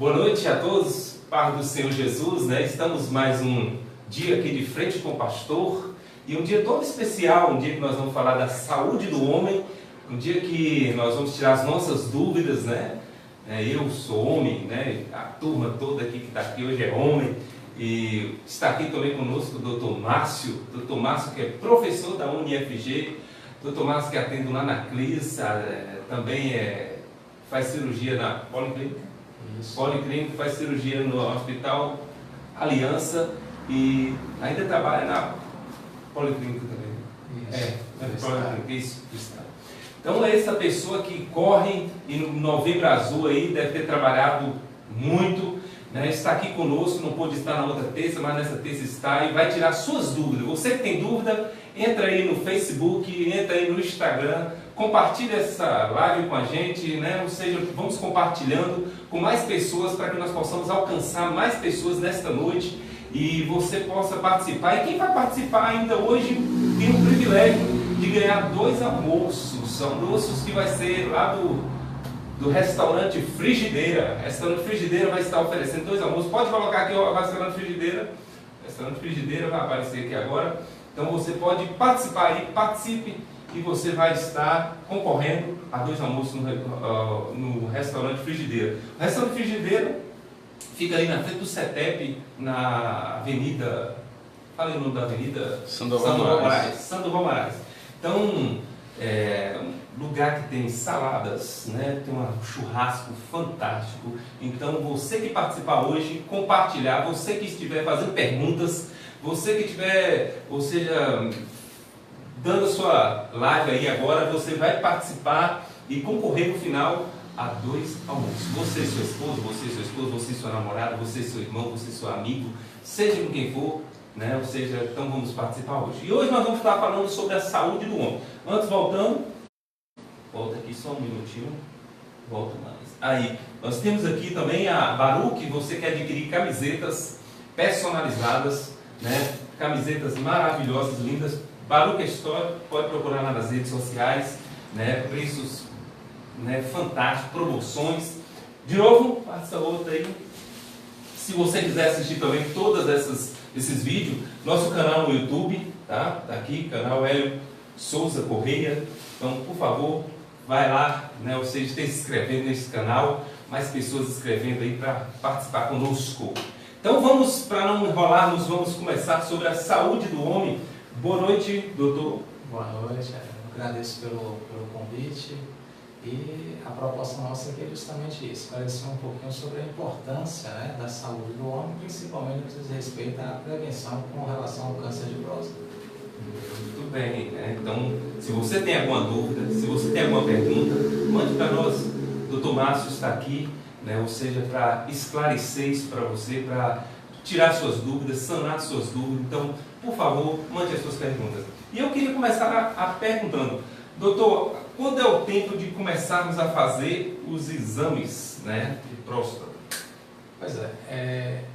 Boa noite a todos, paz do Senhor Jesus, né? Estamos mais um dia aqui de frente com o pastor e um dia todo especial, um dia que nós vamos falar da saúde do homem, um dia que nós vamos tirar as nossas dúvidas, né? Eu sou homem, né? A turma toda aqui que está aqui hoje é homem e está aqui também conosco o Dr. Márcio, que é professor da UniFG, Dr. Márcio que atende lá na CLIS, também faz cirurgia na Policlínica. Policlínico, faz cirurgia no Hospital Aliança e ainda trabalha na Policlínica também. Isso. Então é essa pessoa que corre e no Novembro Azul aí deve ter trabalhado muito, né? Está aqui conosco, não pôde estar na outra terça, mas nessa terça está e vai tirar suas dúvidas. Você que tem dúvida, entra aí no Facebook, entra aí no Instagram, compartilha essa live com a gente, né? Ou seja, vamos compartilhando com mais pessoas para que nós possamos alcançar mais pessoas nesta noite e você possa participar. E quem vai participar ainda hoje tem o privilégio de ganhar 2 almoços. São almoços que vai ser lá do restaurante Frigideira. O restaurante Frigideira vai estar oferecendo 2 almoços. Pode colocar aqui o restaurante Frigideira. O restaurante Frigideira vai aparecer aqui agora. Então você pode participar aí, participe e você vai estar concorrendo a 2 almoços no restaurante Frigideira. O restaurante Frigideira fica ali na frente do CETEP, na avenida, fala o nome da avenida? Sandoval Moraes. Então, um lugar que tem saladas, né? Tem um churrasco fantástico. Então, você que participar hoje, compartilhar, você que estiver fazendo perguntas, você que estiver, ou seja, dando a sua live aí agora, você vai participar e concorrer no final a 2 almoços. Você e sua esposa, você e sua namorada, você e seu irmão, você e seu amigo, seja com quem for, né? Ou seja, então vamos participar hoje. E hoje nós vamos estar falando sobre a saúde do homem. Antes, volta aqui só um minutinho, volta mais. Aí, nós temos aqui também a Baruch, você quer adquirir camisetas personalizadas, né? Camisetas maravilhosas, lindas. Baruch Store, pode procurar lá nas redes sociais, né? Preços, né, fantásticos, promoções. De novo, passa outra aí. Se você quiser assistir também todos esses vídeos, nosso canal no YouTube, tá? Tá aqui, canal Hélio Souza Correia. Então, por favor, vai lá, né? Ou seja, esteja se inscrevendo nesse canal, mais pessoas se inscrevendo aí para participar conosco. Então vamos, para não enrolarmos, vamos começar sobre a saúde do homem. Boa noite, doutor. Boa noite, agradeço pelo convite e a proposta nossa aqui é justamente isso, esclarecer um pouquinho sobre a importância, né, da saúde do homem, principalmente no que diz respeito à prevenção com relação ao câncer de próstata. Muito bem, né? Então, se você tem alguma dúvida, se você tem alguma pergunta, mande para nós. O Dr. Márcio está aqui, né? Ou seja, para esclarecer isso para você, para tirar suas dúvidas, sanar suas dúvidas. Então, por favor, mande as suas perguntas. E eu queria começar perguntando, doutor, quando é o tempo de começarmos a fazer os exames, né, de próstata? Pois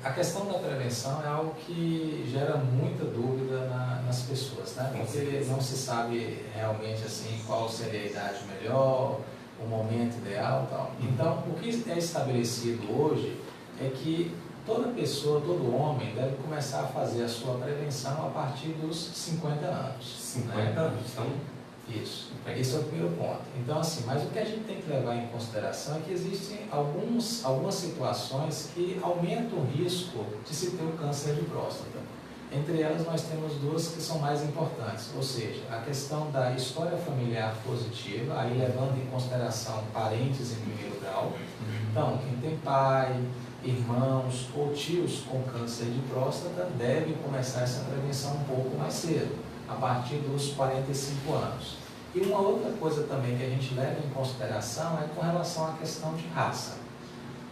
a questão da prevenção é algo que gera muita dúvida nas pessoas, né? Porque não se sabe realmente assim qual seria a idade melhor, o momento ideal e tal. Então, o que é estabelecido hoje é que toda pessoa, todo homem deve começar a fazer a sua prevenção a partir dos 50 anos. 50 anos, então... Isso, esse é o primeiro ponto. Então, assim, mas o que a gente tem que levar em consideração é que existem algumas situações que aumentam o risco de se ter o câncer de próstata. Entre elas, nós temos 2 que são mais importantes, ou seja, a questão da história familiar positiva, aí levando em consideração parentes em primeiro grau. Então, quem tem pai, irmãos ou tios com câncer de próstata devem começar essa prevenção um pouco mais cedo, a partir dos 45 anos. E uma outra coisa também que a gente leva em consideração é com relação à questão de raça.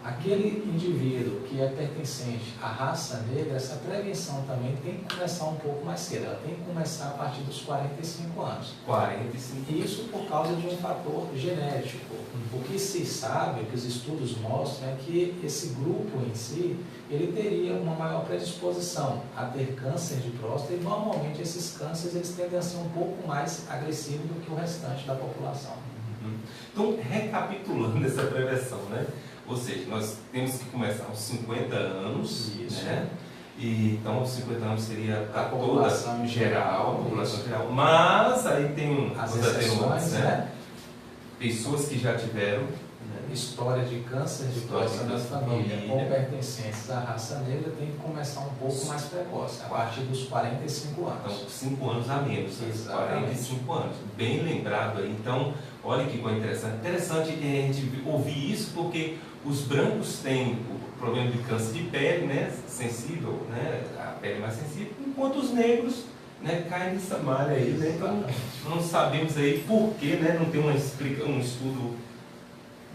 Aquele indivíduo que é pertencente à raça negra, essa prevenção também tem que começar um pouco mais cedo, ela tem que começar a partir dos 45 anos. 45. Isso por causa de um fator genético. O que se sabe, o que os estudos mostram é que esse grupo em si, ele teria uma maior predisposição a ter câncer de próstata e normalmente esses cânceres eles tendem a ser um pouco mais agressivos do que o restante da população. Então, recapitulando essa prevenção, né? Ou seja, nós temos que começar aos 50 anos, Isso. né? E, então, os 50 anos seria A para toda população a geral, população isso. geral. Mas aí tem As os atenuantes, exceções, né? né? Pessoas que já tiveram, né? História de câncer de História de próstata na câncer de família família. ou pertencentes à raça negra tem que começar um pouco mais precoce, a partir dos 45 anos. Então, 5 anos a menos, né? Exatamente. 45 anos. Bem lembrado aí. Então, olha que coisa interessante. Interessante a gente ouvir isso, porque os brancos têm o problema de câncer de pele, né? Sensível, né? A pele mais sensível, enquanto os negros, né, caem nessa malha aí, né? Então, não sabemos aí por que, né? Não tem um estudo,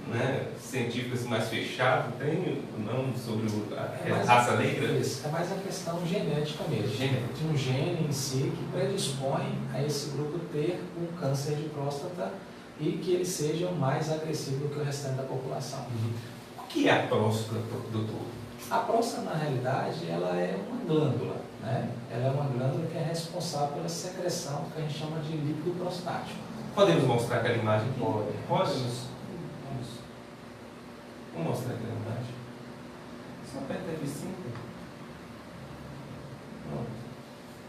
né, científico assim, mais fechado, tem não sobre a raça negra? Isso, é mais a questão genética mesmo. Genética. De um gene em si que predispõe a esse grupo ter um câncer de próstata e que ele seja mais agressivo do que o restante da população. O que é a próstata, doutor? A próstata, na realidade, ela é uma glândula, né? Ela é uma glândula que é responsável pela secreção do que a gente chama de líquido prostático. Podemos mostrar aquela imagem aqui? Pode. Vamos mostrar aquela imagem. Só aperta F5.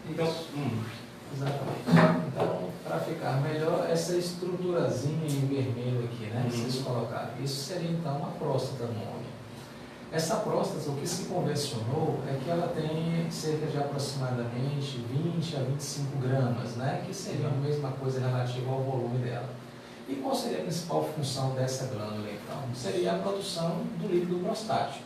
Então, Exatamente. Então, para ficar melhor, essa estruturazinha em vermelho aqui, né? Que vocês colocaram. Isso seria então uma próstata no homem. Essa próstata, o que se convencionou é que ela tem cerca de aproximadamente 20 a 25 gramas, né? Que seria a mesma coisa relativa ao volume dela. E qual seria a principal função dessa glândula, então? Seria a produção do líquido prostático.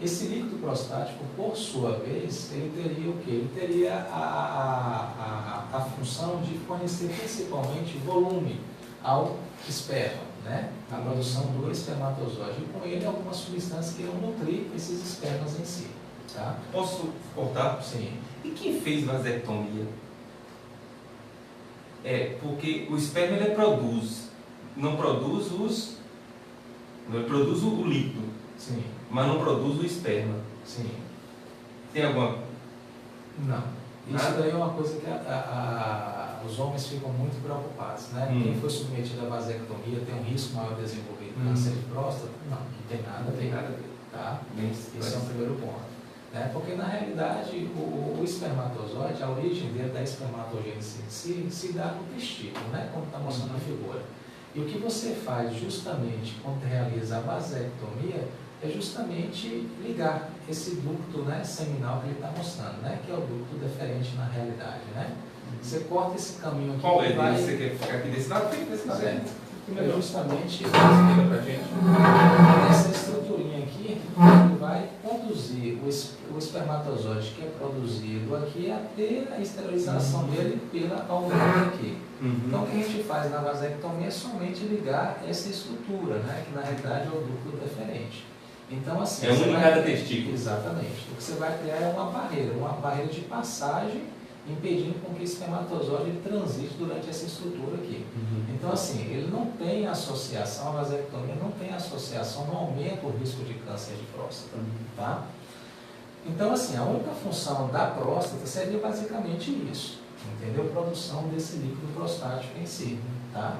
Esse líquido prostático, por sua vez, ele teria o quê? Ele teria a função de fornecer principalmente volume ao esperma, né? A produção do espermatozoide. E com ele algumas substâncias que irão nutrir esses espermas em si. Tá? Posso voltar? Sim. E quem fez vasectomia? Porque o esperma ele não produz o líquido, Sim. mas não produz o esperma. Sim. Tem alguma? Não. Isso Nada? daí é uma coisa que os homens ficam muito preocupados, né? Quem foi submetido à vasectomia tem um risco maior de desenvolver câncer de próstata? Não tem nada a Não tem ver. nada a ver. Tá? Esse Esse é o primeiro ponto. Né? Porque, na realidade, o espermatozoide, a origem dele da espermatogênese em si, se dá no testículo, né? Como está mostrando a figura. E o que você faz justamente quando realiza a vasectomia é justamente ligar esse ducto, né, seminal que ele está mostrando, né? Que é o ducto deferente na realidade. Né? Você corta esse caminho aqui. Qual é vai... dele? Você quer ficar aqui desse lado? Fica desse lado. É justamente Explica pra gente. essa estruturinha aqui que vai conduzir o espermatozoide que é produzido aqui até a esterilização dele pela alveola aqui. Então o que a gente faz na vasectomia é somente ligar essa estrutura, né, que na realidade é o ducto deferente. Então assim... É um em cada testículo. Exatamente. O que você vai criar é uma barreira de passagem impedindo com que o espermatozoide transite durante essa estrutura aqui. Então, assim, ele não tem associação, a vasectomia não tem associação, não aumenta o risco de câncer de próstata. Tá? Então, assim, a única função da próstata seria basicamente isso, entendeu? Produção desse líquido prostático em si. Tá?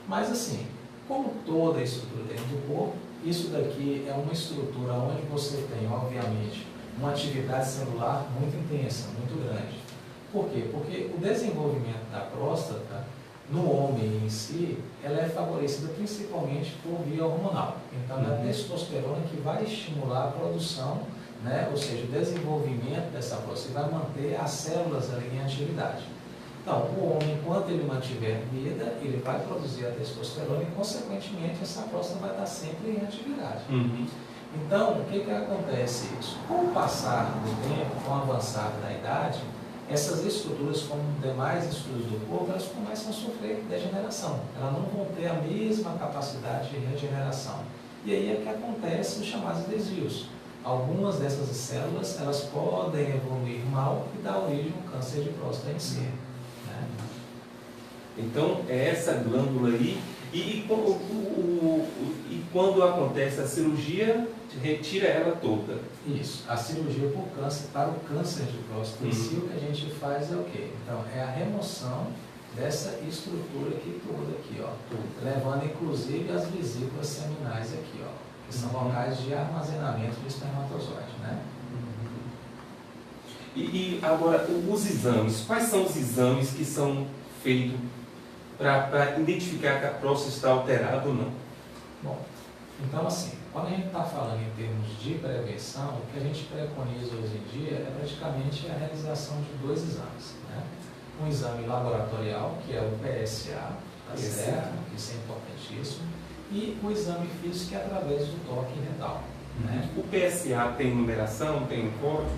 Mas, assim, como toda a estrutura dentro do corpo, isso daqui é uma estrutura onde você tem, obviamente, uma atividade celular muito intensa, muito grande. Por quê? Porque o desenvolvimento da próstata no homem em si, ela é favorecida principalmente por via hormonal. Então, é a testosterona que vai estimular a produção, né? Ou seja, o desenvolvimento dessa próstata, vai manter as células ali em atividade. Então, o homem, enquanto ele mantiver vida, ele vai produzir a testosterona e, consequentemente, essa próstata vai estar sempre em atividade. Então, o que acontece isso? Com o passar do tempo, com o avançar da idade, essas estruturas, como demais estruturas do corpo, elas começam a sofrer degeneração. Elas não vão ter a mesma capacidade de regeneração. E aí é que acontece os chamados desvios. Algumas dessas células, elas podem evoluir mal e dar origem ao câncer de próstata em si. Né? Então, é essa glândula aí. E quando acontece a cirurgia, retira ela toda. Isso. A cirurgia por câncer, para o câncer de próstata em si, o que a gente faz é o quê? Então, é a remoção dessa estrutura aqui toda, aqui, ó, levando inclusive as vesículas seminais aqui, ó, que que são locais de armazenamento de espermatozoide, né? E agora, os exames, quais são os exames que são feitos para identificar que a próstata está alterada ou não? Bom, então assim, quando a gente está falando em termos de prevenção, o que a gente preconiza hoje em dia é praticamente a realização de 2 exames, né? Um exame laboratorial, que é o PSA, tá certo? Isso é importantíssimo, e o exame físico, que é através do toque retal, né? O PSA tem numeração, tem código?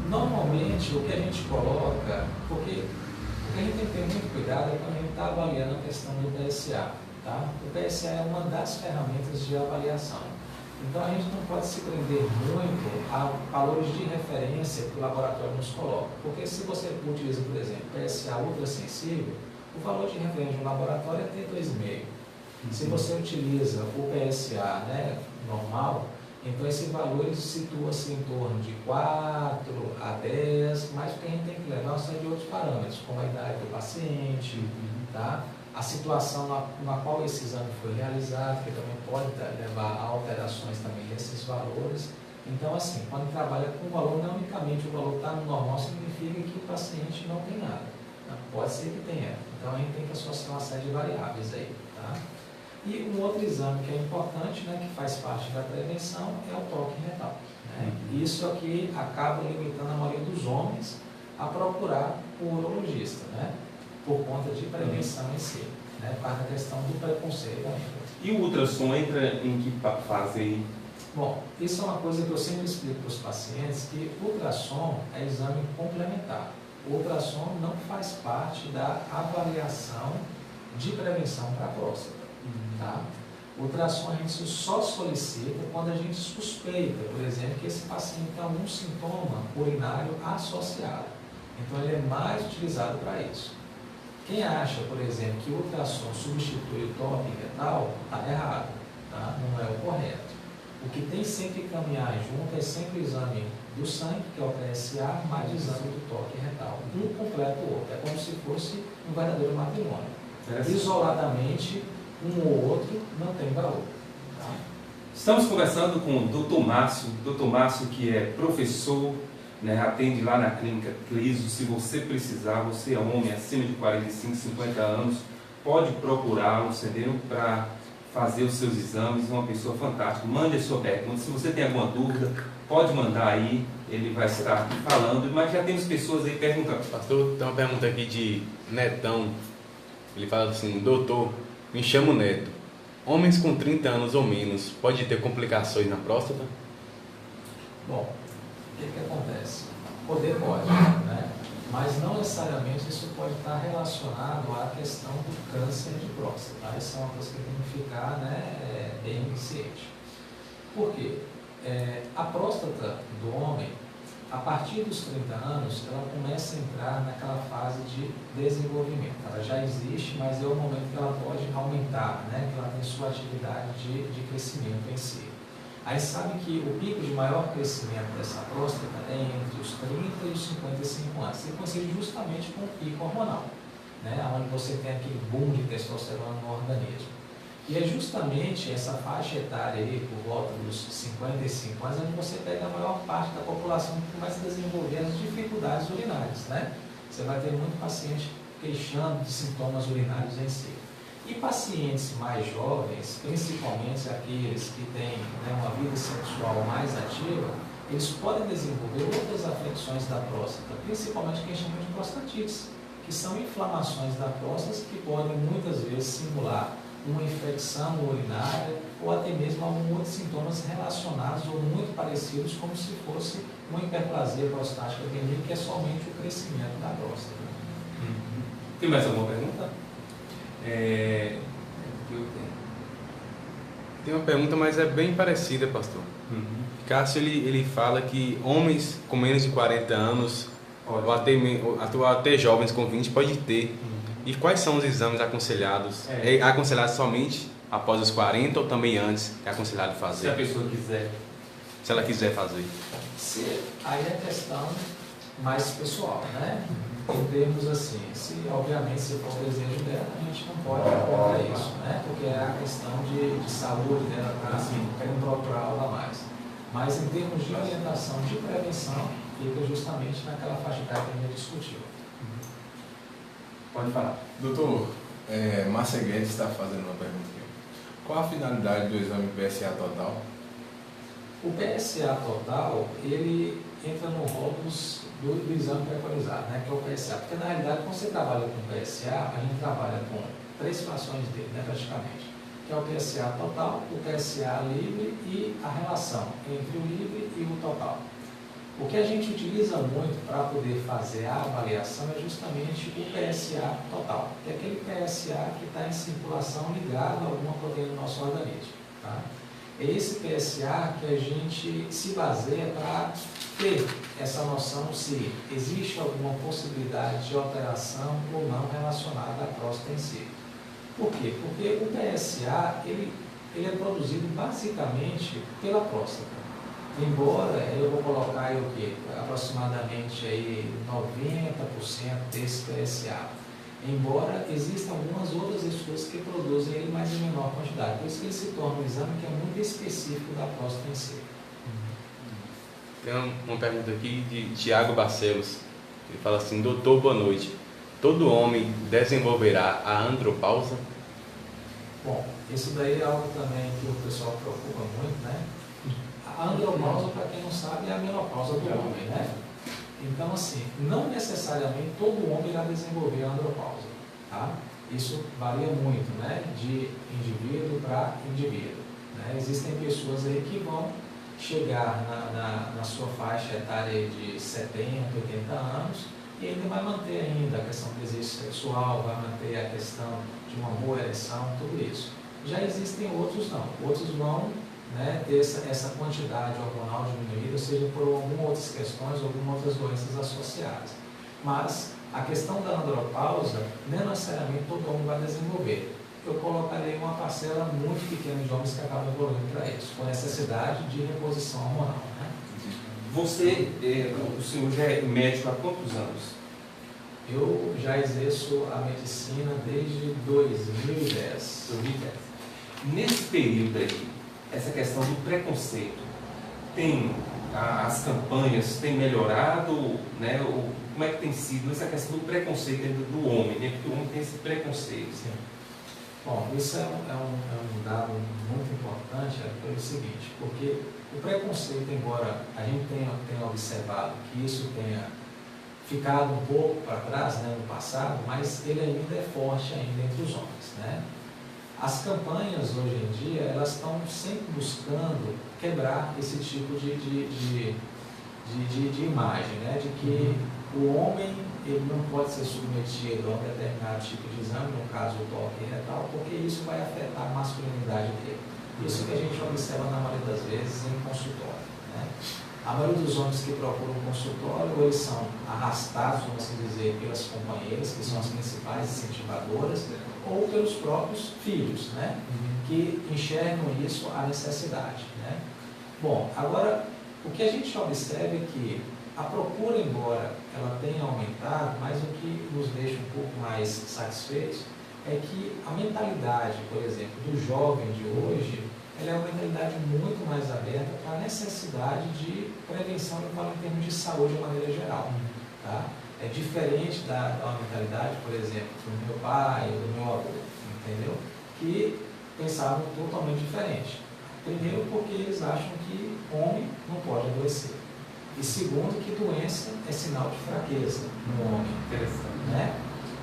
Normalmente, o que a gente coloca, porque o que a gente tem que ter muito cuidado é quando a gente está avaliando a questão do PSA. Tá? O PSA é uma das ferramentas de avaliação. Então, a gente não pode se prender muito a valores de referência que o laboratório nos coloca. Porque se você utiliza, por exemplo, PSA ultrassensível, o valor de referência de um laboratório é T2,5. Se você utiliza o PSA, né, normal, então esse valor situa-se em torno de 4 a 10, mas o que a gente tem que levar é uma série de outros parâmetros, como a idade do paciente, tá? A situação na qual esse exame foi realizado, que também pode levar a alterações também desses valores. Então, assim, quando trabalha com o valor, não unicamente o valor está no normal, significa que o paciente não tem nada. Pode ser que tenha. Então, a gente tem que associar uma série de variáveis aí, tá? E um outro exame que é importante, né, que faz parte da prevenção, é o toque retal, né? Isso aqui acaba limitando a maioria dos homens a procurar o urologista, né, por conta de prevenção em si, né, por causa da questão do preconceito ainda. E o ultrassom entra em que fase aí? Bom, isso é uma coisa que eu sempre explico para os pacientes, que o ultrassom é exame complementar. O ultrassom não faz parte da avaliação de prevenção para a próstata. Tá? O ultrassom a gente só solicita quando a gente suspeita, por exemplo, que esse paciente tem algum sintoma urinário associado. Então ele é mais utilizado para isso. Quem acha, por exemplo, que o ultrassom substitui o toque retal, está errado, tá? Não é o correto. O que tem sempre que caminhar junto é sempre o exame do sangue, que é o PSA, mais o exame do toque retal. Um completa o outro, é como se fosse um verdadeiro matrimônio. Isoladamente, um ou outro não tem valor. Tá? Estamos conversando com o Dr. Márcio, que é professor, né, atende lá na clínica Cliso. Se você precisar, você é homem acima de 45, 50 anos, pode procurá-lo, entendeu? Para fazer os seus exames, é uma pessoa fantástica. Mande a sua pergunta. Se você tem alguma dúvida, pode mandar aí, ele vai estar aqui falando, mas já temos pessoas aí perguntando. Pastor, tem uma pergunta aqui de Netão. Ele fala assim: doutor, me chamo Neto. Homens com 30 anos ou menos pode ter complicações na próstata? Bom, o que acontece? Poder pode, né? Mas não necessariamente isso pode estar relacionado à questão do câncer de próstata. Tá? Isso é uma coisa que tem que ficar, né, bem ciente. Por quê? A próstata do homem, a partir dos 30 anos, ela começa a entrar naquela fase de desenvolvimento. Ela já existe, mas é o momento que ela pode aumentar, né? Que ela tem sua atividade de crescimento em si. Aí sabe que o pico de maior crescimento dessa próstata é entre os 30 e os 55 anos. Isso coincide justamente com o pico hormonal, né? Onde você tem aquele boom de testosterona no organismo. E é justamente essa faixa etária aí, por volta dos 55 anos, onde você pega a maior parte da população que começa a desenvolver as dificuldades urinárias, né? Você vai ter muito paciente queixando de sintomas urinários em si. E pacientes mais jovens, principalmente aqueles que têm, né, uma vida sexual mais ativa, eles podem desenvolver outras afecções da próstata, principalmente quem chama de prostatites, que são inflamações da próstata que podem muitas vezes simular uma infecção urinária ou até mesmo alguns outros sintomas relacionados ou muito parecidos, como se fosse uma hiperplasia prostática benigna, que é somente o crescimento da próstata. Tem mais alguma pergunta? Tem uma pergunta, mas é bem parecida, pastor. Cássio, ele fala que homens com menos de 40 anos ou até jovens com 20 pode ter. E quais são os exames aconselhados? É aconselhado somente após os 40 ou também antes é aconselhado fazer? Se a pessoa quiser. Se ela quiser fazer. Aí é questão mais pessoal, né? em termos assim, obviamente se for o desejo dela, a gente não pode contra isso, né? Porque é a questão de saúde dela, tá assim, querendo procurar algo a mais. Mas em termos de orientação, de prevenção, fica justamente naquela faixa etária que a gente discutiu. Pode falar. Doutor, Márcia Guedes está fazendo uma pergunta aqui. Qual a finalidade do exame PSA total? O PSA total, ele entra no rol do exame preconizado, né, que é o PSA. Porque na realidade, quando você trabalha com PSA, a gente trabalha com 3 frações dele, né, praticamente. Que é o PSA total, o PSA livre e a relação entre o livre e o total. O que a gente utiliza muito para poder fazer a avaliação é justamente o PSA total, que é aquele PSA que está em circulação ligado a alguma proteína do nosso organismo. Tá? É esse PSA que a gente se baseia para ter essa noção se existe alguma possibilidade de alteração ou não relacionada à próstata em si. Por quê? Porque o PSA ele é produzido basicamente pela próstata. Embora eu vou colocar aí o quê? Aproximadamente aí 90% desse PSA. Embora existam algumas outras estruturas que produzem ele mais em menor quantidade. Por isso que ele se torna um exame que é muito específico da próstata em si. Tem uma pergunta aqui de Tiago Barcelos. Ele fala assim: doutor, boa noite. Todo homem desenvolverá a andropausa? Bom, isso daí é algo também que o pessoal preocupa muito, né? A andropausa, para quem não sabe, é a menopausa do homem, né? Então, assim, não necessariamente todo homem irá desenvolver a andropausa, tá? Isso varia muito, né? De indivíduo para indivíduo, né? Existem pessoas aí que vão chegar na sua faixa etária de 70, 80 anos e ainda vai manter ainda a questão do desejo sexual, vai manter a questão de uma boa ereção, tudo isso. Já existem outros não, outros vão, né, ter essa quantidade hormonal diminuída, seja por algumas outras questões, algumas outras doenças associadas. Mas a questão da andropausa, não necessariamente todo homem vai desenvolver. Eu colocarei uma parcela muito pequena de homens que acabam evoluindo para isso, com necessidade de reposição hormonal. Né? Você, o senhor já é médico há quantos anos? Eu já exerço a medicina desde 2010. Nesse período aí, essa questão do preconceito, as campanhas têm melhorado, né? Como é que tem sido essa questão do preconceito do homem, né? Porque o homem tem esse preconceito. Sim. Bom, isso é um dado muito importante pelo seguinte, porque o preconceito, embora a gente tenha observado que isso tenha ficado um pouco para trás, né, no passado, mas ele ainda é forte ainda entre os homens, né? As campanhas hoje em dia, elas estão sempre buscando quebrar esse tipo de imagem, né? De que o homem ele não pode ser submetido a um determinado tipo de exame, no caso o toque retal, porque isso vai afetar a masculinidade dele. Isso que a gente observa na maioria das vezes em consultório, né? A maioria dos homens que procuram um consultório, ou eles são arrastados, vamos assim dizer, pelas companheiras, que são as principais incentivadoras, ou pelos próprios filhos, né? Que enxergam isso, a necessidade, né? Bom, agora, o que a gente observa é que a procura, embora ela tenha aumentado, mas o que nos deixa um pouco mais satisfeitos é que a mentalidade, por exemplo, do jovem de hoje, ela é uma mentalidade muito mais aberta para a necessidade de prevenção em termos de saúde de maneira geral. Tá? É diferente da mentalidade, por exemplo, do meu pai, do meu avô, entendeu? Que pensavam totalmente diferente. Primeiro porque eles acham que homem não pode adoecer. E segundo que doença é sinal de fraqueza no homem. Interessante. Né?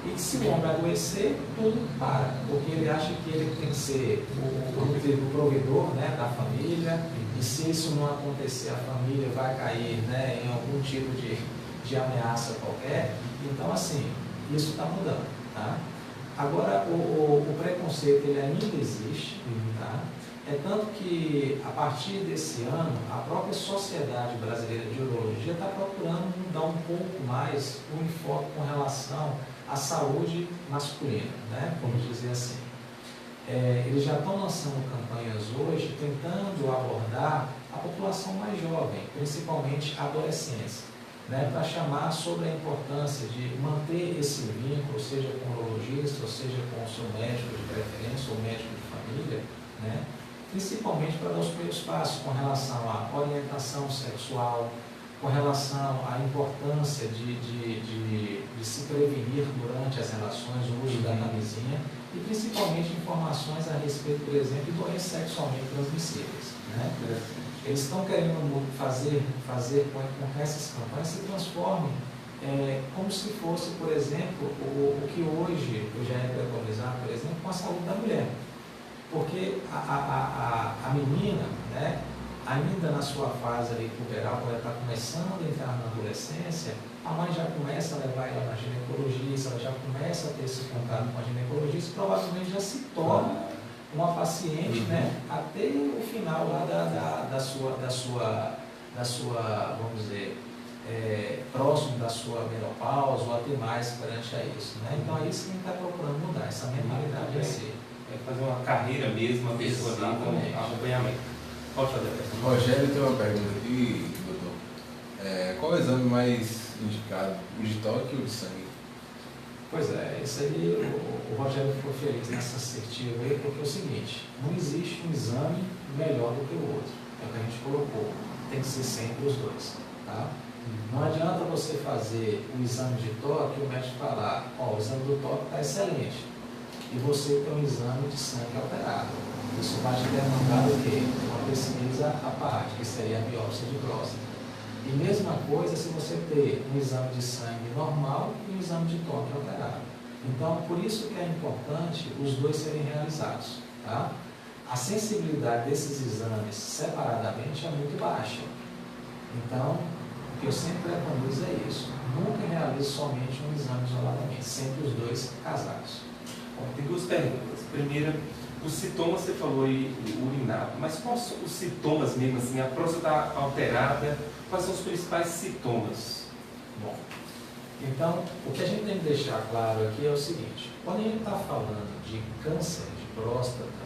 E se o homem adoecer, tudo para, porque ele acha que ele tem que ser o provedor, né, da família, e se isso não acontecer, a família vai cair, né, em algum tipo de ameaça qualquer. Então, assim, isso está mudando. Tá? Agora, o preconceito ele ainda existe, tá? É tanto que, a partir desse ano, a própria Sociedade Brasileira de Urologia está procurando mudar um pouco mais o enfoque com relação à saúde masculina, né? Vamos dizer assim. Eles já estão lançando campanhas hoje tentando abordar a população mais jovem, principalmente a adolescência. né, para chamar sobre a importância de manter esse vínculo, seja com o urologista, ou seja com o seu médico de preferência ou médico de família, né, principalmente para dar os primeiros passos com relação à orientação sexual, com relação à importância de se prevenir durante as relações, o uso da camisinha, e principalmente informações a respeito, por exemplo, de doenças sexualmente transmissíveis. Né? Eles estão querendo fazer com que essas campanhas se transformem como se fosse, por exemplo, o que hoje já é preconizado, por exemplo, com a saúde da mulher. Porque a menina, né, ainda na sua fase ali puberal, quando ela está começando a entrar na adolescência, a mãe já começa a levar ela na ginecologista, ela já começa a ter esse contato com a ginecologista, e provavelmente já se torna uma paciente, né, até o final lá da sua, vamos dizer, próximo da sua menopausa, ou até mais perante a isso. Né? Então é isso que a gente está procurando mudar, essa mentalidade assim. É fazer uma carreira mesmo, a pessoa ali com acompanhamento. Pode fazer. Rogério tem uma pergunta aqui, doutor. Qual é o exame mais indicado, o de toque ou o de sangue? Pois é, isso aí o Rogério ficou feliz nessa assertiva aí, porque é o seguinte, não existe um exame melhor do que o outro, é o que a gente colocou, tem que ser sempre os dois, tá? Não adianta você fazer o exame de toque e o médico falar, o exame do toque está excelente, e você tem um exame de sangue alterado. Isso vai te demandar o quê? Uma pesquisa à parte, que seria a biópsia de próstata. E mesma coisa se você ter um exame de sangue normal e um exame de toque alterado. Então, por isso que é importante os dois serem realizados. Tá? A sensibilidade desses exames separadamente é muito baixa. Então, o que eu sempre preconizo é isso. Nunca realize somente um exame isoladamente, sempre os dois casados. Bom, tem duas perguntas. Primeira, os sintomas, você falou aí, urinado, mas quais são os sintomas mesmo, assim, a próstata alterada, quais são os principais sintomas? Bom, então, o que a gente tem que deixar claro aqui é o seguinte, quando a gente está falando de câncer de próstata,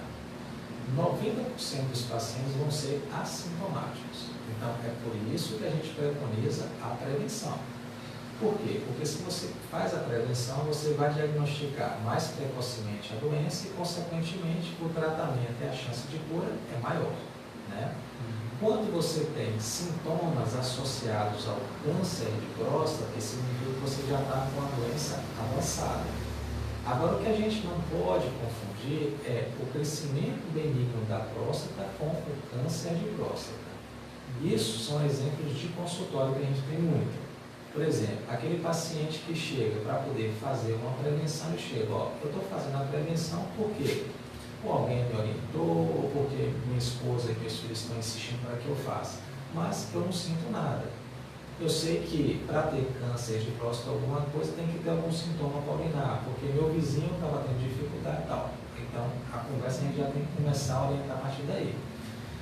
90% dos pacientes vão ser assintomáticos. Então, é por isso que a gente preconiza a prevenção. Por quê? Porque se você faz a prevenção, você vai diagnosticar mais precocemente a doença e, consequentemente, o tratamento e a chance de cura é maior. Né? Quando você tem sintomas associados ao câncer de próstata, isso significa que você já está com a doença avançada. Agora, o que a gente não pode confundir é o crescimento benigno da próstata com o câncer de próstata. Isso são exemplos de consultório que a gente tem muito. Por exemplo, aquele paciente que chega para poder fazer uma prevenção, ele chega, eu estou fazendo a prevenção porque ou alguém me orientou, ou porque minha esposa e meus filhos estão insistindo para que eu faça, mas eu não sinto nada. Eu sei que para ter câncer de próstata alguma coisa tem que ter algum sintoma para urinar, porque meu vizinho estava tendo dificuldade e tal. Então, a conversa a gente já tem que começar a orientar a partir daí.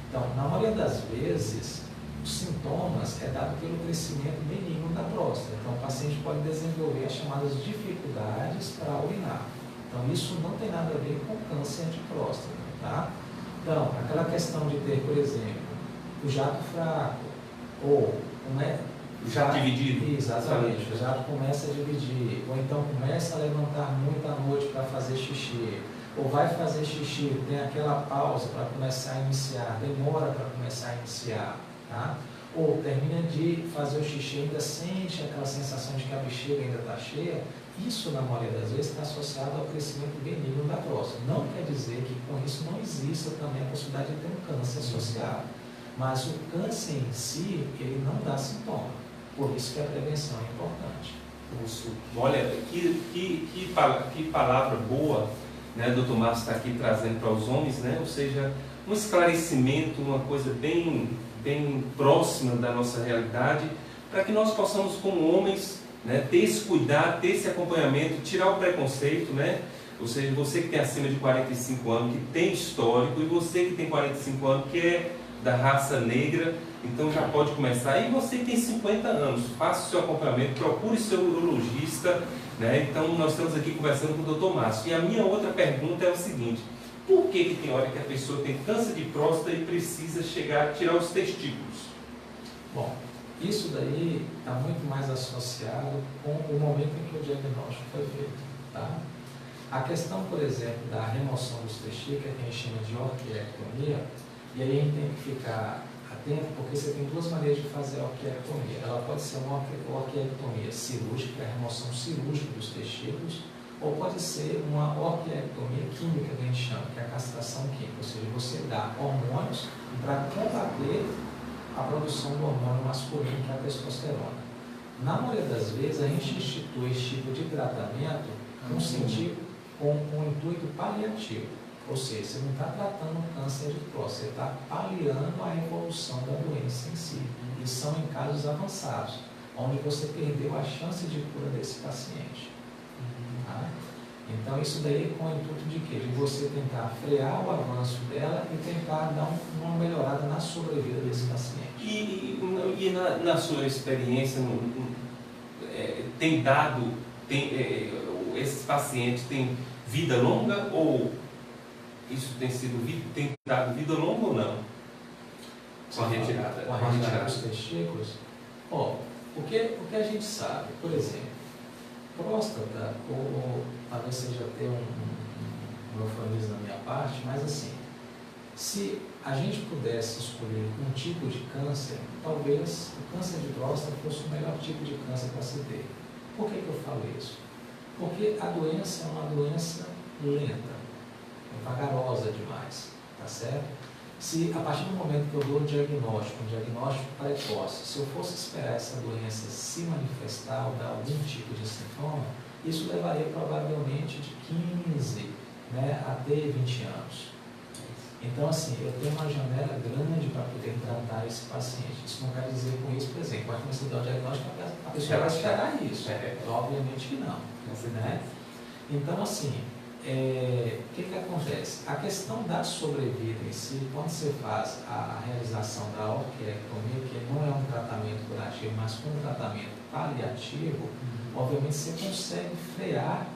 Então, na maioria das vezes, os sintomas é dado pelo crescimento benigno da próstata. Então, o paciente pode desenvolver as chamadas dificuldades para urinar. Então, isso não tem nada a ver com câncer de próstata, tá? Então, aquela questão de ter, por exemplo, o jato fraco, ou o jato dividido. Exatamente, o jato começa a dividir, ou então começa a levantar muito à noite para fazer xixi, ou vai fazer xixi, tem aquela pausa para começar a iniciar, demora para começar a iniciar. Tá? Ou termina de fazer o xixi e ainda sente aquela sensação de que a bexiga ainda está cheia, isso na maioria das vezes está associado ao crescimento benigno da próstata. Não quer dizer que com isso não exista também a possibilidade de ter um câncer associado, mas o câncer em si, ele não dá sintoma, por isso que a prevenção é importante. Isso. Olha, que palavra boa, né, doutor Márcio está aqui trazendo para os homens, né? Ou seja, um esclarecimento, uma coisa bem próxima da nossa realidade, para que nós possamos, como homens, né, ter esse cuidado, ter esse acompanhamento, tirar o preconceito, né? Ou seja, você que tem acima de 45 anos, que tem histórico, e você que tem 45 anos, que é da raça negra, então já pode começar. E você que tem 50 anos, faça o seu acompanhamento, procure seu urologista, né? Então nós estamos aqui conversando com o doutor Márcio. E a minha outra pergunta é o seguinte: por que tem hora que a pessoa tem câncer de próstata e precisa chegar a tirar os testículos? Bom, Isso daí está muito mais associado com o momento em que o diagnóstico foi feito. Tá? A questão, por exemplo, da remoção dos testículos, que a gente chama de orquiectomia, e aí a gente tem que ficar atento, porque você tem duas maneiras de fazer a orquiectomia. Ela pode ser uma orquiectomia cirúrgica, que é a remoção cirúrgica dos testículos, ou pode ser uma orquiectomia química, que a gente chama, que é a castração química, ou seja, você dá hormônios para combater a produção do hormônio masculino, que é a testosterona. Na maioria das vezes, a gente institui esse tipo de tratamento com sentido, com um intuito paliativo. Ou seja, você não está tratando o câncer de próstata, você está paliando a evolução da doença em si. E são em casos avançados, onde você perdeu a chance de cura desse paciente. Tá? Então, isso daí com o intuito de quê? De você tentar frear o avanço dela e tentar dar uma melhorada na sobrevida desse paciente. E na sua experiência, tem dado, esses pacientes têm vida longa, ou isso tem dado vida longa ou não? Com a retirada? Com a retirada dos testículos? Ó, o que a gente sabe, por exemplo, próstata, ou talvez seja até um eufemismo da minha parte, mas assim, se a gente pudesse escolher um tipo de câncer, talvez o câncer de próstata fosse o melhor tipo de câncer para se ter. Por que eu falo isso? Porque a doença é uma doença lenta, vagarosa demais, tá certo? Se a partir do momento que eu dou um diagnóstico precoce, se eu fosse esperar essa doença se manifestar ou dar algum tipo de sintoma, isso levaria provavelmente de 15, né, até 20 anos. Então, assim, eu tenho uma janela grande para poder tratar esse paciente. Isso não quer dizer com isso, por exemplo, quando você dá o diagnóstico, a pessoa vai esperar isso. Obviamente que não. Né? Então, assim, o que acontece? A questão da sobrevida em si, quando você faz a realização da orquiectomia, que não é um tratamento curativo, mas um tratamento paliativo, obviamente você consegue frear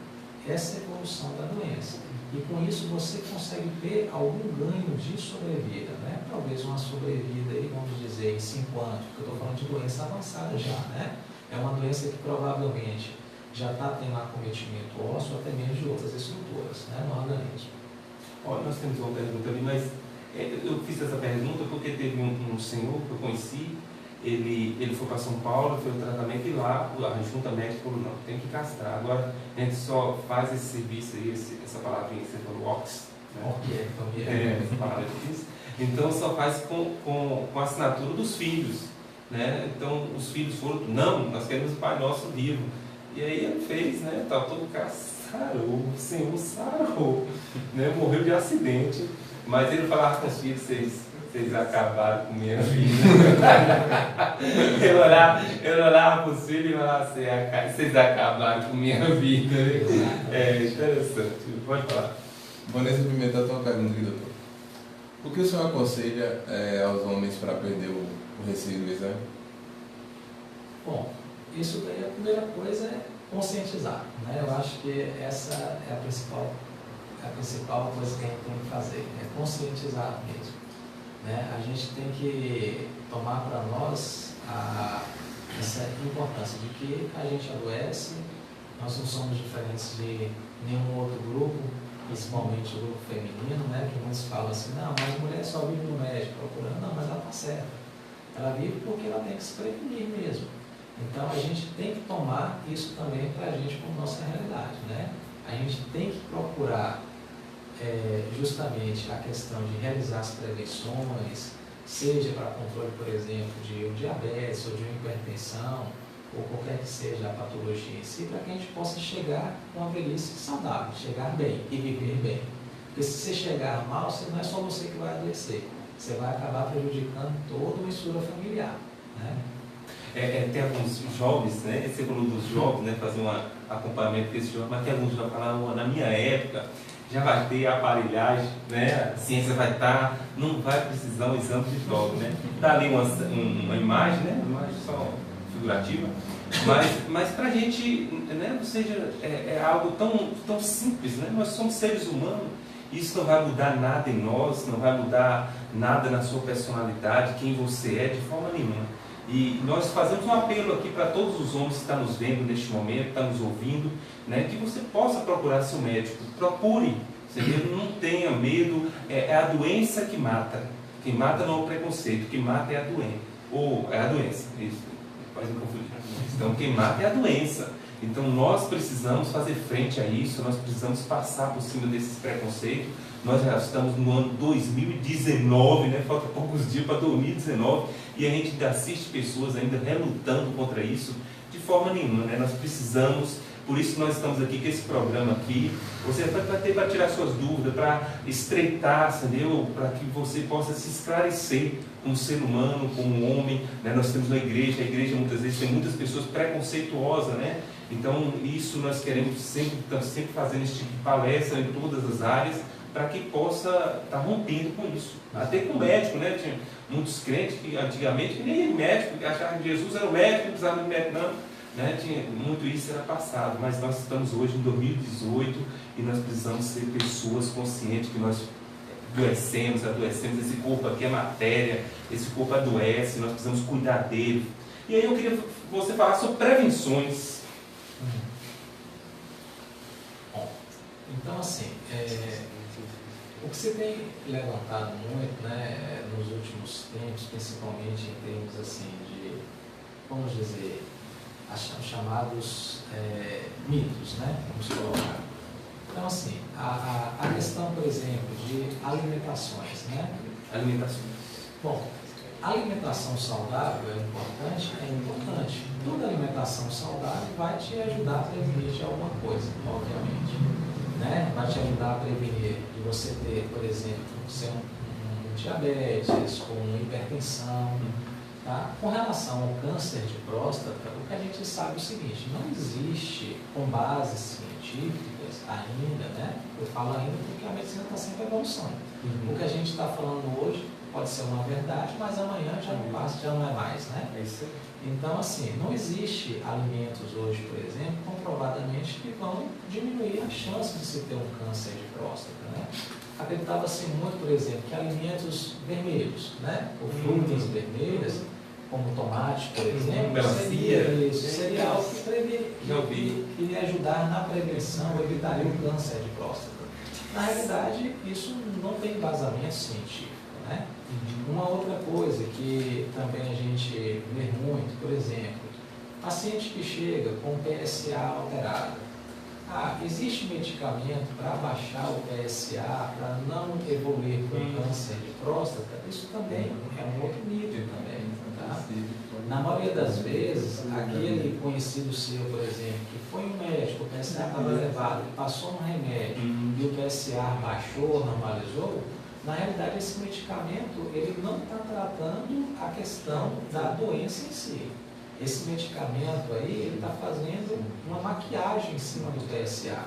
essa evolução da doença. E com isso você consegue ter algum ganho de sobrevida, né? Talvez uma sobrevida, aí, vamos dizer, em 5 anos, porque eu estou falando de doença avançada já, né? É uma doença que provavelmente já está tendo acometimento ósseo, até mesmo de outras estruturas, né, no organismo. Olha, nós temos uma pergunta ali, mas eu fiz essa pergunta porque teve um senhor que eu conheci, ele foi para São Paulo, fez o tratamento e lá a junta médica falou, não, tem que castrar. Agora a gente só faz esse serviço aí, essa palavrinha que você falou, OX, né? Essa palavra difícil. Então só faz com a assinatura dos filhos, né? Então os filhos foram, não, nós queremos o Pai Nosso vivo. E aí ele fez, né? Estava todo cara, sarou, o Senhor sarou, né? Morreu de acidente, mas ele falava com os filhos, vocês acabaram com minha vida. ele olhava para os filhos e falava assim, vocês acabaram com minha vida. É interessante, pode falar. Vanessa Pimentel tem uma pergunta aqui, doutor. O que o senhor aconselha aos homens para perder o receio do exame? Bom, isso daí, a primeira coisa é conscientizar, né? Eu acho que essa é a principal coisa que a gente tem que fazer, é conscientizar mesmo, né? A gente tem que tomar para nós essa importância de que a gente adoece, nós não somos diferentes de nenhum outro grupo, principalmente o grupo feminino, né? Que muitos falam assim, não, mas a mulher só vive no médico procurando, não, mas ela está certa, ela vive porque ela tem que se prevenir mesmo. Então a gente tem que tomar isso também para a gente como nossa realidade, né? A gente tem que procurar justamente a questão de realizar as prevenções, seja para controle, por exemplo, de um diabetes ou de uma hipertensão, ou qualquer que seja a patologia em si, para que a gente possa chegar com uma velhice saudável, chegar bem e viver bem. Porque se você chegar mal, não é só você que vai adoecer, você vai acabar prejudicando toda uma estrutura familiar, né? Tem alguns jovens, né? Você falou dos jovens, né? Fazer um acompanhamento com esses jovens, mas tem alguns jovens que falam, na minha época já vai ter aparelhagem, né? A ciência vai estar, não vai precisar um exame de toque, né? Dá ali uma imagem, né? Uma imagem só figurativa, mas para a gente, né? Ou seja, é algo tão simples, né? Nós somos seres humanos, isso não vai mudar nada em nós, não vai mudar nada na sua personalidade, quem você é, de forma nenhuma. E nós fazemos um apelo aqui para todos os homens que estão nos vendo neste momento, estão nos ouvindo, né, que você possa procurar seu médico. Procure, entendeu? Não tenha medo, é a doença que mata. Quem mata não é o preconceito, quem mata é a doença. Ou é a doença, isso, pode me confundir. Então, quem mata é a doença. Então, nós precisamos fazer frente a isso, nós precisamos passar por cima desses preconceitos. Nós já estamos no ano 2019, né? Falta poucos dias para 2019, e a gente ainda assiste pessoas ainda relutando contra isso de forma nenhuma, né? Nós precisamos, por isso nós estamos aqui com esse programa aqui. Você vai ter para tirar suas dúvidas, para estreitar, entendeu? Para que você possa se esclarecer como ser humano, como homem, né? Nós temos na igreja, a igreja muitas vezes tem muitas pessoas preconceituosas, né? Então isso nós queremos estamos sempre fazendo esse tipo de palestra em todas as áreas, para que possa estar rompendo com isso. Até com o médico, né? Tinha muitos crentes que antigamente que nem médico, que achavam que Jesus era o médico, não precisava de médico não, né? Tinha, muito isso era passado, mas nós estamos hoje em 2018 e nós precisamos ser pessoas conscientes que nós adoecemos, esse corpo aqui é matéria, esse corpo adoece, nós precisamos cuidar dele. E aí eu queria que você falasse sobre prevenções. Bom, então assim, o que você tem levantado muito, né, nos últimos tempos, principalmente em termos assim de, vamos dizer, os chamados mitos, né, vamos colocar. Então assim, a questão, por exemplo, de alimentações, né? Alimentações. Bom, a alimentação saudável é importante? É importante. Toda alimentação saudável vai te ajudar a prevenir de alguma coisa, obviamente. Né? Vai te ajudar a prevenir de você ter, por exemplo, um diabetes, com hipertensão. Tá? Com relação ao câncer de próstata, o que a gente sabe é o seguinte, não existe, com bases científicas ainda, né? Eu falo ainda porque a medicina está sempre evoluindo. O que a gente está falando hoje pode ser uma verdade, mas amanhã já não passa, já não é mais, né? É isso aí. Então, assim, não existe alimentos hoje, por exemplo, comprovadamente que vão diminuir a chance de se ter um câncer de próstata, né? Acreditava-se muito, por exemplo, que alimentos vermelhos, né? Ou frutas vermelhas, como tomate, por exemplo, seria algo que iria ajudar na prevenção, evitaria o câncer de próstata. Na realidade, isso não tem embasamento científico, né? Uma outra coisa que também a gente vê muito, por exemplo, paciente que chega com PSA alterado. Existe medicamento para baixar o PSA, para não evoluir com câncer de próstata? Isso também é um outro mito também. Tá? Na maioria das vezes, aquele conhecido seu, por exemplo, que foi um médico, o PSA estava elevado, passou um remédio e o PSA baixou, normalizou, na realidade esse medicamento ele não está tratando a questão da doença em si. Esse medicamento aí, ele está fazendo uma maquiagem em cima do PSA.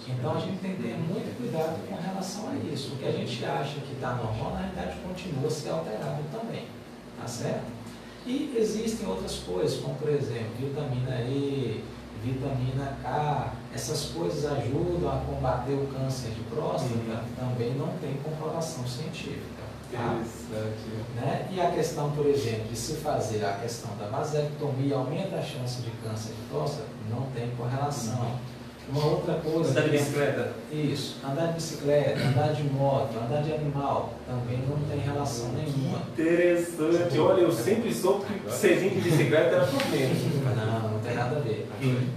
Então a gente tem que ter muito cuidado com relação a isso. O que a gente acha que está normal, na realidade continua a ser alterado também. Tá certo? E existem outras coisas, como por exemplo, vitamina E, vitamina K, essas coisas ajudam a combater o câncer de próstata, também não tem comprovação científica. Tá? Né? E a questão, por exemplo, de se fazer a questão da vasectomia aumenta a chance de câncer de próstata, não tem correlação. Uma outra coisa... Andar de bicicleta? Isso. Andar de bicicleta, andar de moto, andar de animal, também não tem relação nenhuma. Interessante. Olha, eu sempre soube que servindo de bicicleta era problema. Não tem nada a ver.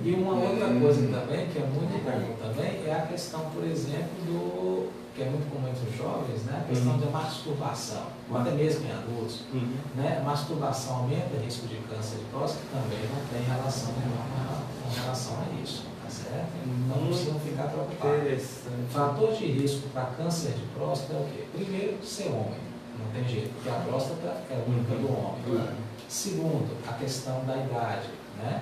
E uma outra coisa também, que é muito comum também, é a questão, por exemplo, que é muito comum entre os jovens, né? A questão da masturbação, até mesmo em adultos. Né? Masturbação aumenta o risco de câncer de próstata, também não tem relação nenhuma com relação a isso. Certo? Então não precisam ficar preocupados. Fator de risco para câncer de próstata é o quê? Primeiro, ser homem. Não tem jeito, porque a próstata é única do homem. Segundo, a questão da idade. Né?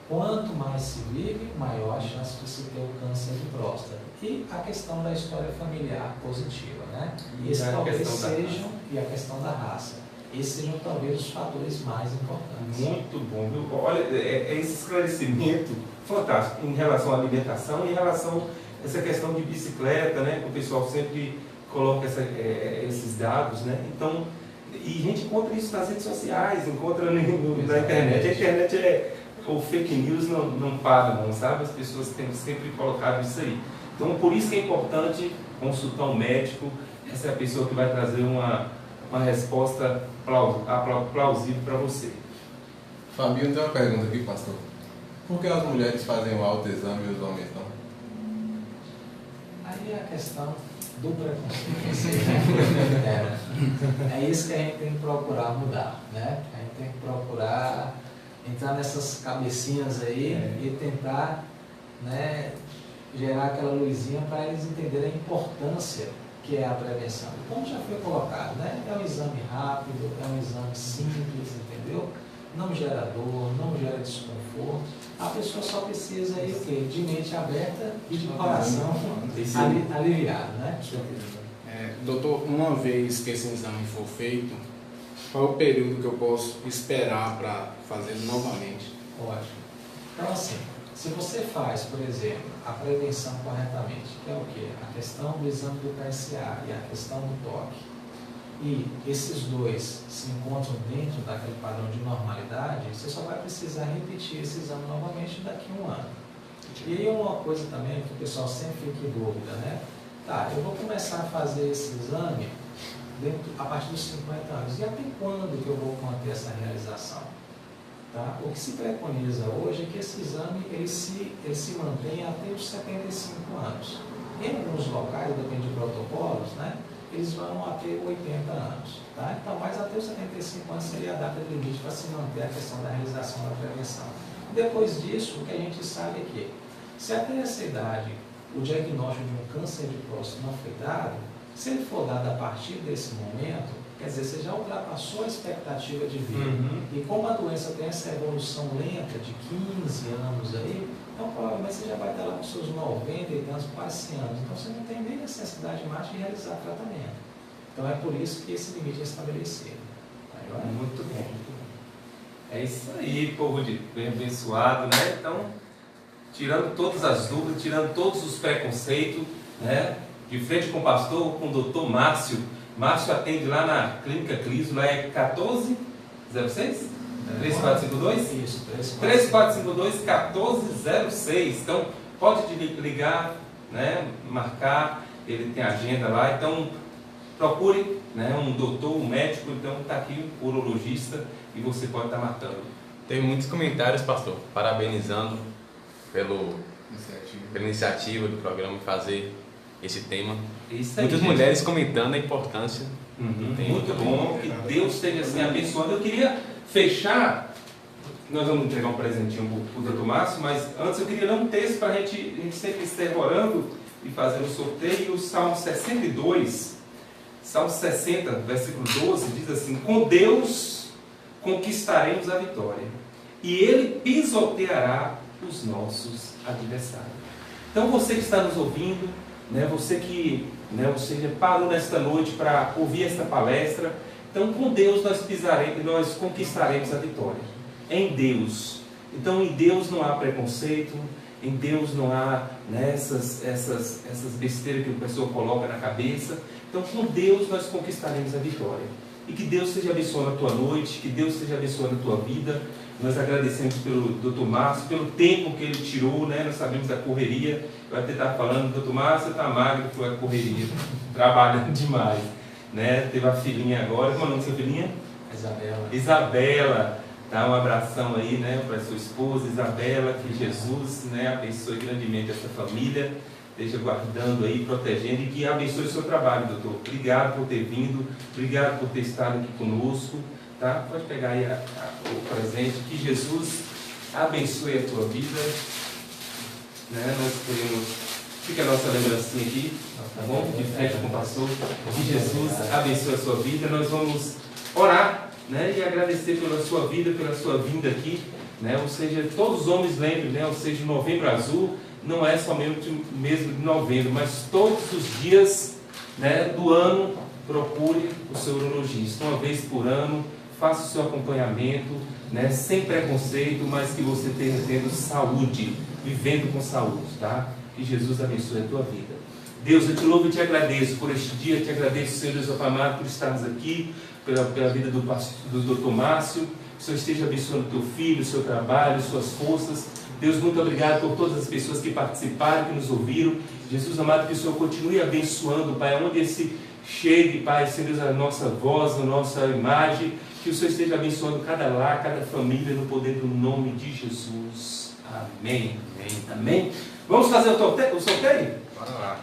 Quanto mais se vive, maior a chance de se ter o câncer de próstata. E a questão da história familiar positiva. Né? Esses talvez sejam, e a questão da raça. Esses sejam talvez os fatores mais importantes. Muito bom, viu? Olha, esse esclarecimento fantástico em relação à alimentação e em relação a essa questão de bicicleta, né? O pessoal sempre coloca esses dados, né? Então, E a gente encontra isso nas redes sociais, encontra na internet. A internet o fake news não para, não, sabe? As pessoas têm sempre colocado isso aí. Então, por isso que é importante consultar um médico. Essa é a pessoa que vai trazer uma resposta plausível para você. Fabinho, tem uma pergunta aqui, pastor. Por que as mulheres fazem o autoexame e os homens não? Aí é a questão do preconceito. É isso que a gente tem que procurar mudar, né? A gente tem que procurar entrar nessas cabecinhas aí e tentar, né, gerar aquela luzinha para eles entenderem a importância que é a prevenção. Como já foi colocado, né? É um exame rápido, é um exame simples, entendeu? Não gera dor, não gera desconforto. A pessoa só precisa aí, o quê? De mente aberta e de coração aliviado, né? Doutor, uma vez que esse exame for feito, qual é o período que eu posso esperar para fazer novamente? Ótimo. Então, assim, se você faz, por exemplo, a prevenção corretamente, que é o quê? A questão do exame do PSA e a questão do toque, e esses dois se encontram dentro daquele padrão de normalidade, você só vai precisar repetir esse exame novamente daqui a um ano. E aí uma coisa também que o pessoal sempre fica em dúvida, né? Tá, eu vou começar a fazer esse exame a partir dos 50 anos. E até quando que eu vou manter essa realização? Tá? O que se preconiza hoje é que esse exame ele se mantenha até os 75 anos. Em alguns locais, depende de protocolos, né? Eles vão até 80 anos. Tá? Então, mas até os 75 anos seria a data limite para se manter a questão da realização da prevenção. Depois disso, o que a gente sabe é que, se até essa idade o diagnóstico de um câncer de próstata não foi dado, se ele for dado a partir desse momento, quer dizer, você já ultrapassou a expectativa de vida. E como a doença tem essa evolução lenta de 15 anos aí, então provavelmente você já vai estar lá com seus 90 e tantos, quase 100 anos. Então você não tem nem necessidade mais de realizar tratamento. Então é por isso que esse limite é estabelecido. Tá, muito bom, muito bom. É isso aí, povo de bem abençoado, né? Então, tirando todas as dúvidas, tirando todos os preconceitos, né? De frente com o pastor, com o doutor Márcio. Márcio atende lá na Clínica Cristo, lá é 1406? 3452? Isso, 3452-1406. Então, pode ligar, né, marcar, ele tem agenda lá. Então, procure, né, um doutor, um médico. Então, está aqui um urologista e você pode estar marcando. Tem muitos comentários, pastor, parabenizando pela iniciativa do programa fazer esse tema. Isso aí, muitas gente. Mulheres comentando a importância. Muito bom, que Deus esteja assim abençoando. Eu queria fechar, nós vamos entregar um presentinho para o doutor Márcio, mas antes eu queria ler um texto para a gente sempre estar orando e fazer um sorteio. O Salmo 62, Salmo 60, versículo 12, diz assim: com Deus conquistaremos a vitória, e Ele pisoteará os nossos adversários. Então você que está nos ouvindo, né, você que, né, ou seja, parou nesta noite para ouvir esta palestra, então com Deus nós conquistaremos a vitória. Em Deus. Então em Deus não há preconceito, em Deus não há, né, essas besteiras que a pessoa coloca na cabeça. Então com Deus nós conquistaremos a vitória. E que Deus esteja abençoando a tua noite, que Deus esteja abençoando a tua vida. Nós agradecemos pelo Dr. Márcio, pelo tempo que ele tirou, né? Nós sabemos da correria. Eu até estava falando, Dr. Márcio, você está magro, foi a correria, trabalhando demais. Né? Teve a filhinha agora, como é o nome da sua filhinha? Isabela. Tá? Um abração aí, né, para sua esposa, Isabela, que Jesus, né, abençoe grandemente essa família, esteja guardando aí, protegendo, e que abençoe o seu trabalho, doutor. Obrigado por ter vindo, obrigado por ter estado aqui conosco. Tá? Pode pegar aí o presente. Que Jesus abençoe a tua vida. Né? Nós queremos. Fica a nossa lembrancinha aqui, tá bom? De frente com o pastor. Que Jesus abençoe a sua vida. Nós vamos orar, né? E agradecer pela sua vida, pela sua vinda aqui. Né? Ou seja, todos os homens lembrem, né? Ou seja, Novembro Azul não é somente o mês de novembro, mas todos os dias, né, do ano, procure o seu urologista. Uma vez por ano. Faça o seu acompanhamento, né, sem preconceito, mas que você esteja tendo saúde, vivendo com saúde, tá? Que Jesus abençoe a tua vida. Deus, eu te louvo e te agradeço por este dia, te agradeço, Senhor Deus amado, por estarmos aqui, pela vida do Dr. Márcio. Que o Senhor esteja abençoando o teu filho, o seu trabalho, suas forças. Deus, muito obrigado por todas as pessoas que participaram, que nos ouviram. Jesus amado, que o Senhor continue abençoando, Pai, onde esse chegue, Pai, Senhor, a nossa voz, a nossa imagem. Que o Senhor esteja abençoando cada lar, cada família, no poder do nome de Jesus. Amém. Amém. Vamos fazer o sorteio? Bora lá.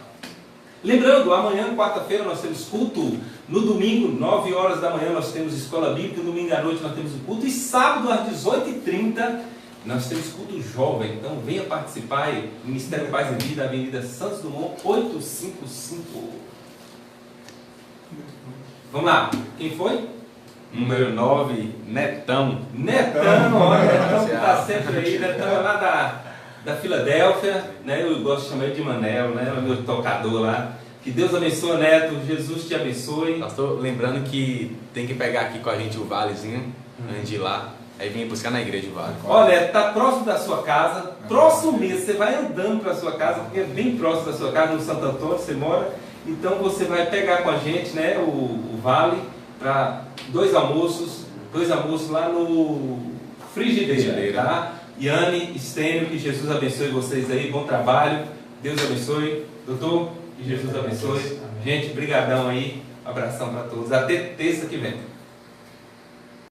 Lembrando, amanhã, quarta-feira, nós temos culto. No domingo, 9 horas da manhã, nós temos escola bíblica. No domingo à noite, nós temos o culto. E sábado, às 18h30, nós temos culto jovem. Então, venha participar aí. Ministério Paz e Vida, Avenida Santos Dumont, 855. Vamos lá. Quem foi? Número 9, Netão. Netão, olha, Netão que está sempre aí. Netão é lá da Filadélfia, né? Eu gosto de chamar ele de Manel, né? É o meu tocador lá. Que Deus abençoe, Neto. Jesus te abençoe. Pastor, lembrando que tem que pegar aqui com a gente o valezinho, antes de ir lá. Aí vem buscar na igreja o vale. Olha, está próximo da sua casa, próximo mesmo. Você vai andando para a sua casa, porque é bem próximo da sua casa, no Santo Antônio, você mora. Então você vai pegar com a gente, né, o vale para dois almoços lá no Frigideira, tá? Yane, Estênio, que Jesus abençoe vocês aí, bom trabalho, Deus abençoe, doutor, que Jesus abençoe. Gente, brigadão aí, abração para todos, até terça que vem.